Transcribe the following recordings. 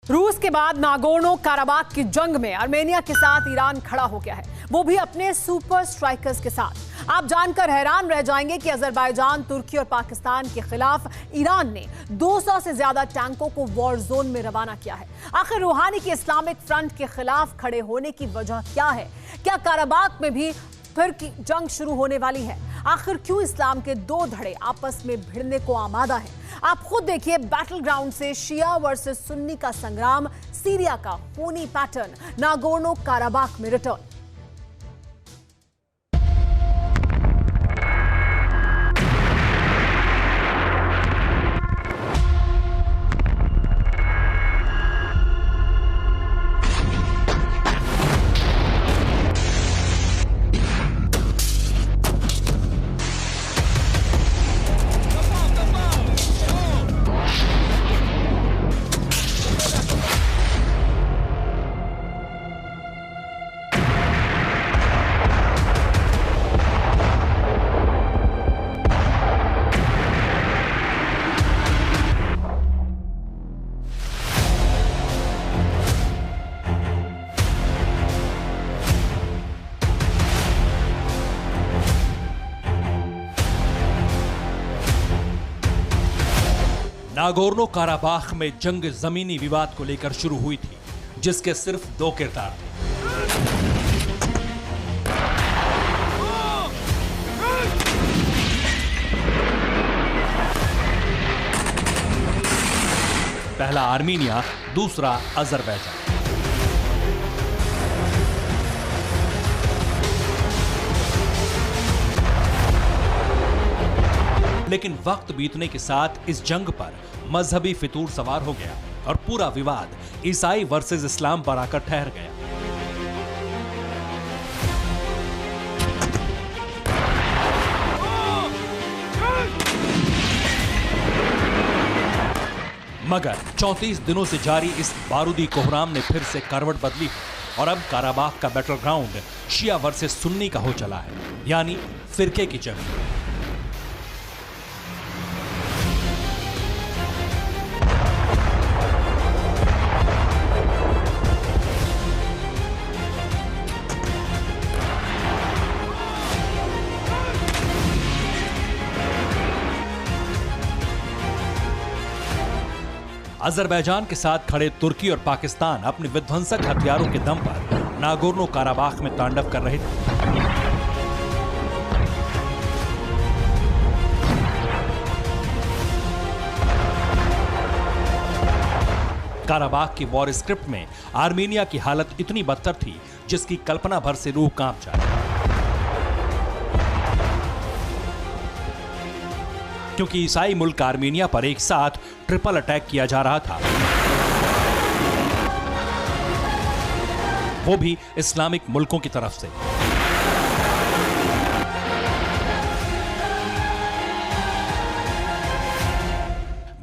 रूस के बाद नागोर्नो काराबाख की जंग में आर्मेनिया के साथ ईरान खड़ा हो गया है, वो भी अपने सुपर स्ट्राइकर्स के साथ। आप जानकर हैरान रह जाएंगे कि अजरबैजान, तुर्की और पाकिस्तान के खिलाफ ईरान ने 200 से ज्यादा टैंकों को वॉर जोन में रवाना किया है। आखिर रूहानी के इस्लामिक फ्रंट के खिलाफ खड़े होने की वजह क्या है? क्या काराबाख में भी फिर की जंग शुरू होने वाली है? आखिर क्यों इस्लाम के दो धड़े आपस में भिड़ने को आमादा है? आप खुद देखिए, बैटल ग्राउंड से शिया वर्सेस सुन्नी का संग्राम, सीरिया का खूनी पैटर्न, नागोर्नो काराबाख में रिटर्न। नागोर्नो काराबाख में जंग जमीनी विवाद को लेकर शुरू हुई थी, जिसके सिर्फ दो किरदार थे। पहला आर्मीनिया, दूसरा अजरबैजान। लेकिन वक्त बीतने के साथ इस जंग पर मजहबी फितूर सवार हो गया और पूरा विवाद ईसाई वर्सेस इस्लाम पर आकर ठहर गया। मगर 34 दिनों से जारी इस बारूदी कोहराम ने फिर से करवट बदली और अब काराबाख का बैटल ग्राउंड शिया वर्सेस सुन्नी का हो चला है, यानी फिरके की जंग। अजरबैजान के साथ खड़े तुर्की और पाकिस्तान अपने विध्वंसक हथियारों के दम पर नागोर्नो काराबाख में तांडव कर रहे थे। काराबाख की वॉर स्क्रिप्ट में आर्मेनिया की हालत इतनी बदतर थी जिसकी कल्पना भर से रूह कांप जाए, क्योंकि ईसाई मुल्क आर्मेनिया पर एक साथ ट्रिपल अटैक किया जा रहा था, वो भी इस्लामिक मुल्कों की तरफ से।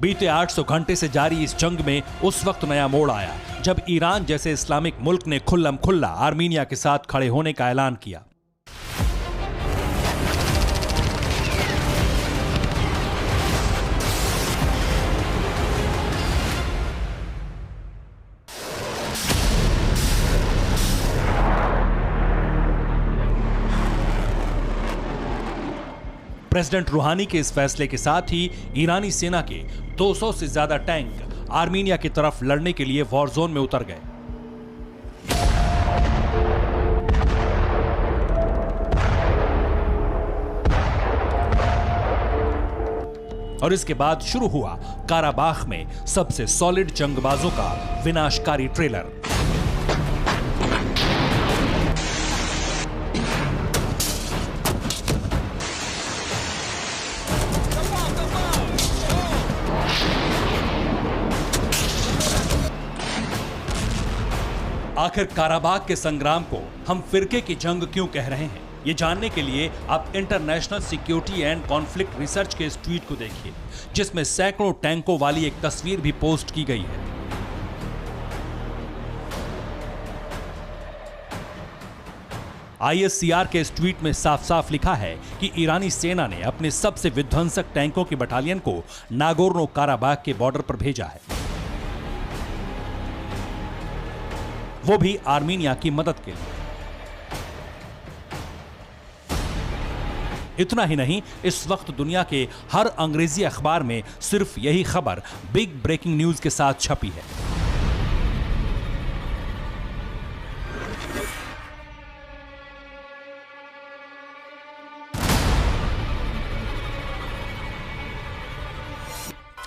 बीते 800 घंटे से जारी इस जंग में उस वक्त नया मोड़ आया जब ईरान जैसे इस्लामिक मुल्क ने खुल्लम खुल्ला आर्मेनिया के साथ खड़े होने का ऐलान किया। प्रेसिडेंट रूहानी के इस फैसले के साथ ही ईरानी सेना के 200 से ज्यादा टैंक आर्मेनिया की तरफ लड़ने के लिए वॉर जोन में उतर गए। और इसके बाद शुरू हुआ काराबाख में सबसे सॉलिड जंगबाजों का विनाशकारी ट्रेलर। आखिर काराबाख के संग्राम को हम फिरके की जंग क्यों कह रहे हैं, ये जानने के लिए आप international security and conflict research के इस ट्वीट को देखिए, जिसमें सैकड़ों टैंकों वाली एक तस्वीर भी पोस्ट की गई है। आईएससीआर के इस ट्वीट में साफ साफ लिखा है कि ईरानी सेना ने अपने सबसे विध्वंसक टैंकों की बटालियन को नागोर्नो काराबाख के बॉर्डर पर भेजा है। वो भी आर्मीनिया की मदद के लिए। इतना ही नहीं, इस वक्त दुनिया के हर अंग्रेजी अखबार में सिर्फ यही खबर बिग ब्रेकिंग न्यूज के साथ छपी है।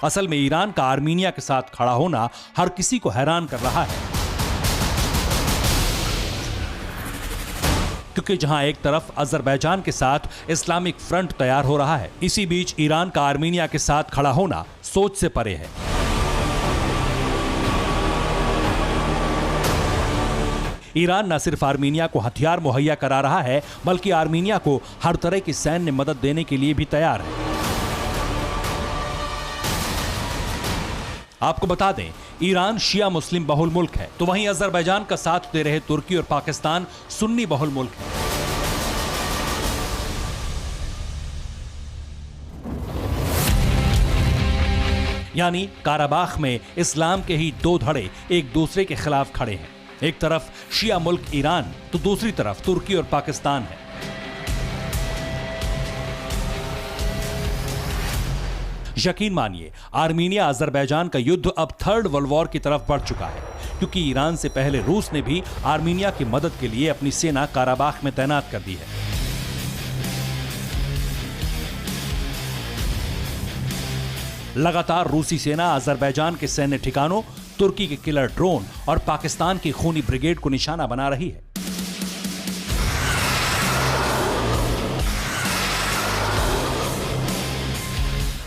असल में ईरान का आर्मीनिया के साथ खड़ा होना हर किसी को हैरान कर रहा है, क्योंकि जहां एक तरफ अजरबैजान के साथ इस्लामिक फ्रंट तैयार हो रहा है, इसी बीच ईरान का आर्मीनिया के साथ खड़ा होना सोच से परे है। ईरान न सिर्फ आर्मीनिया को हथियार मुहैया करा रहा है, बल्कि आर्मीनिया को हर तरह की सैन्य मदद देने के लिए भी तैयार है। आपको बता दें, ईरान शिया मुस्लिम बहुल मुल्क है, तो वहीं अजरबैजान का साथ दे रहे तुर्की और पाकिस्तान सुन्नी बहुल मुल्क है। यानी काराबाख में इस्लाम के ही दो धड़े एक दूसरे के खिलाफ खड़े हैं। एक तरफ शिया मुल्क ईरान, तो दूसरी तरफ तुर्की और पाकिस्तान है। यकीन मानिए, आर्मीनिया अजरबैजान का युद्ध अब थर्ड वर्ल्ड वॉर की तरफ बढ़ चुका है, क्योंकि ईरान से पहले रूस ने भी आर्मीनिया की मदद के लिए अपनी सेना काराबाख में तैनात कर दी है। लगातार रूसी सेना अजरबैजान के सैन्य ठिकानों, तुर्की के किलर ड्रोन और पाकिस्तान की खूनी ब्रिगेड को निशाना बना रही है।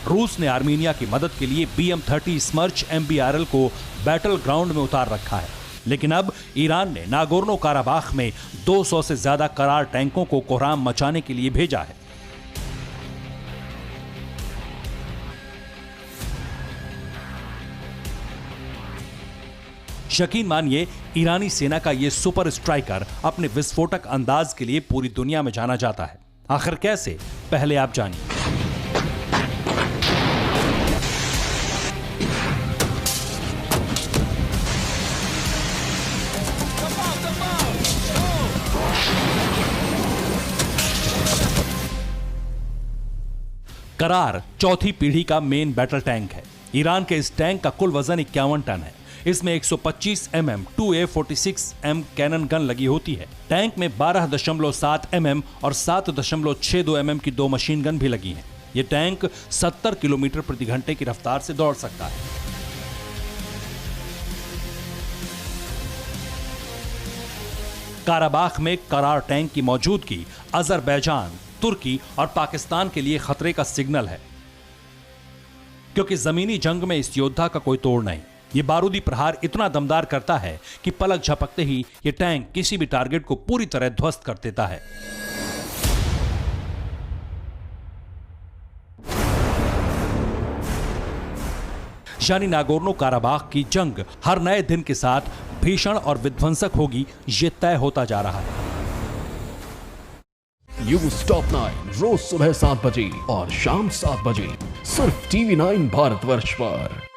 रूस ने आर्मीनिया की मदद के लिए BM-30 स्मर्च MBRL को बैटल ग्राउंड में उतार रखा है, लेकिन अब ईरान ने नागोर्नो काराबाख में 200 से ज्यादा करार टैंकों को कोहराम मचाने के लिए भेजा है। यकीन मानिए, ईरानी सेना का यह सुपर स्ट्राइकर अपने विस्फोटक अंदाज के लिए पूरी दुनिया में जाना जाता है। आखिर कैसे, पहले आप जानिए। करार चौथी पीढ़ी का मेन बैटल टैंक है। ईरान के इस टैंक का कुल वजन 51 टन है। इसमें 125 mm 2A46M कैनन गन लगी होती है। टैंक में 12.7 mm और 7.62 mm की 2 मशीन गन भी लगी हैं। यह टैंक 70 किलोमीटर प्रति घंटे की रफ्तार से दौड़ सकता है। काराबाख में करार टैंक की मौजूदगी अजरबैजान, तुर्की और पाकिस्तान के लिए खतरे का सिग्नल है, क्योंकि जमीनी जंग में इस योद्धा का कोई तोड़ नहीं। ये बारूदी प्रहार इतना दमदार करता है कि पलक झपकते ही ये टैंक किसी भी टारगेट को पूरी तरह ध्वस्त कर देता है। यानी नागोर्नो काराबाख की जंग हर नए दिन के साथ भीषण और विध्वंसक होगी, ये तय होता जा रहा है। न्यूज टॉप 9 रोज सुबह 7 बजे और शाम 7 बजे सिर्फ TV9 भारतवर्ष पर।